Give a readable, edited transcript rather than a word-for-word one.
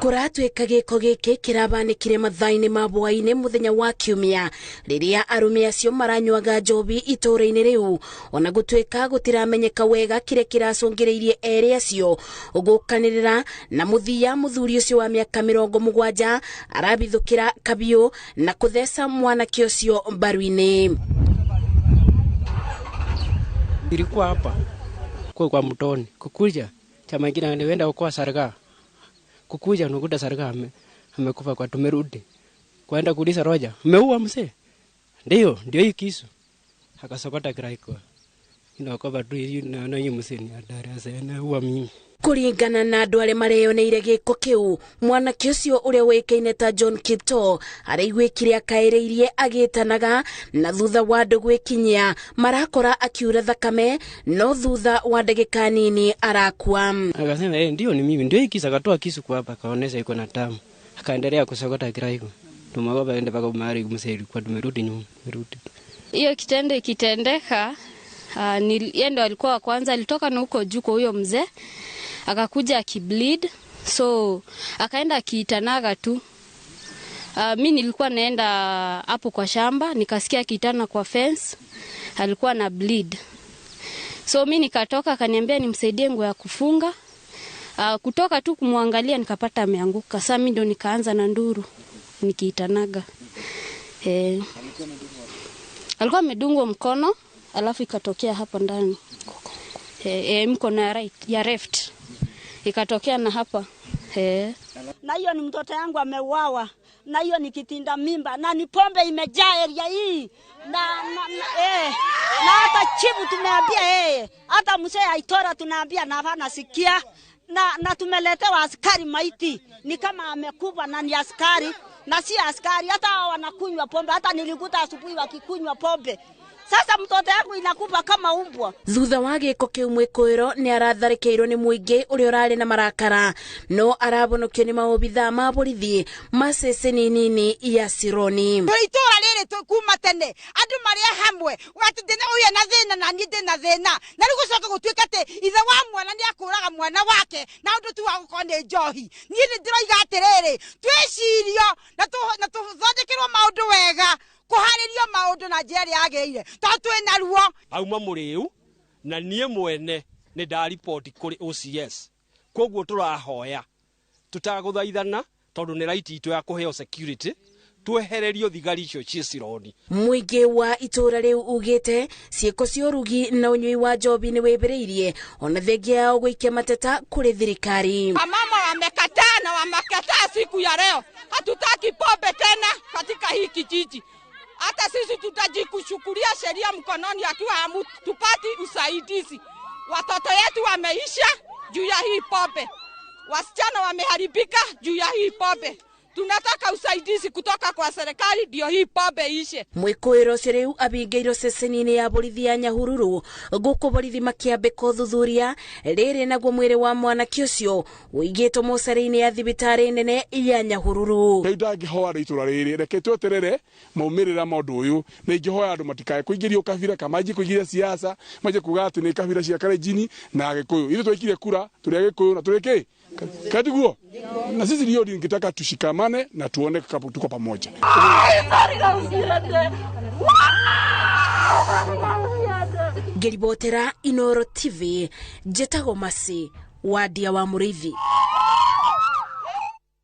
Kuratwika giko giki kirabanikire mathaini ma bwaini muthenya wa kiumia riria arume acio maranywaga njobi itura-ini riu ona gutwika gutiramenyeka wega kire kiracungiriirie eri acio gukanirira na muthia muthuri ucio wa miaka 70 arabithukira kabio na kuthesa mwanake ucio mbaru-ini. Ilikuwa hapa kwa mtoni kukuja chama kingine anaenda kwa sarga kukuja unakuta sarga amekufa kwa tumerudi kwenda kuuliza Roja ameua mzee ndio hii kisu akasokota kiraiko inakoba tu na yeye mzee ni adarasa na huwa mimi. Kuringana na andu aria mareyoneire giko kiu mwanake ucio uria wikaine ta John Kipto araigwikire akairiirie agitanaga na thutha wa andu gwikinyia marakora akiura thakame no thutha wa ndagika nini arakua. Akasema ndio ni mimi ndio ikisa akatoa kisu kwa hapa kaonesha iko na tamu akaendelea kusokota kiraiko tumagoba ende paka umari mseri kwa tumerudi nyuma merudi. Hiyo kitendo ikitendeka yeye ndo alikuwa wa kwanza alitoka na huko juu kwa huyo mzee akakuja akibleed so akaenda akiitanaga tu. Mimi nilikuwa naenda hapo kwa shamba nikasikia kitana kwa fence alikuwa na bleed. So mimi nikatoka akaniambia nimsaidie nguo ya kufunga. Kutoka tu kumwangalia nikapata ameanguka. Sasa mimi ndo nikaanza na nduru nikiitanaga. Alikuwa amedungwa mkono alafu ikatokea hapo ndani. Mkono ya left ikatokea na hapa. Na hiyo ni mtoto yangu ameuawa. Na hiyo ni kitinda mimba na ni pombe imejaa area hii. Na hata chibu tumeambia hata mzee aitora tunaambia na hapana sikia. Na tumeletewa askari maiti ni kama amekufa na ni askari na si askari hata wanakunywa pombe hata nilikuta asubuhi wakikunywa pombe. Sasa mtoto yangu inakufa kama umbwa. Thutha wa giko kiu mwikuiro ni aratharikeirwo ni muingi uri urari na marakara no arabonokio ni maobitha ma borithi maceceni nini ya Sironi. Itora riri kuma tene andu maria hamwe watinde uyu na thina na ni ndina thina na rigucoka gutwika ati ithe wa mwana ni akuraga mwana wake na undu tu wa gukone njohi ni ndiroiga atiriri twicirio na tuthondekirwo maundu wega kuharirio maundu na njeri ageire to twina ruo auma muriu na nie mwene ni nda report kuri OCS koguo turahoya tutaguthaithana tondu ni right itu ya kuheo security twehererio thigari icio cie Sironi. Muingi wa itura riu ugite ciiko cia urugi na unyui wa njobi ni weberiirie ona thengia yao gwikia mateta kuri thirikari. Mama wamekataa na wamekataa siku ya leo hatutaki pombe tena katika hii kijiji. Hata sisi tutajikushukulia sheria mkononi akiwa tupati usaidizi. Watoto yetu wameisha juu ya hii pombe. Wasichana wameharibika juu ya hii pombe. Tunataka usaidizi kutoka kwa serikali ndio hii pombe ishe. Mwikuiro ucio riu abingeirwo ceceni-ini ya borithi ya Nyahururu guku borithi makiambika uthuthuria riri naguo mwiri wa mwanake ucio uigitwo mucari-ini ya thibitari nene ya Nyahururu. Ndangihoya itura riri reke tweterere maumirira maundu uyu na ingihoya andu matikae kuingirio kabira kamaji kuingiria siasa maje kuga ati ni kabira cia Kalenjin na Gikuyu ithu twikire kura turi Gikuyu na tureke kadiguo na sisi ndio ningetaka tushikamane na tuone kama tuko pamoja. Geribotera Inoro TV Jetago Masi wadia wa Murithi.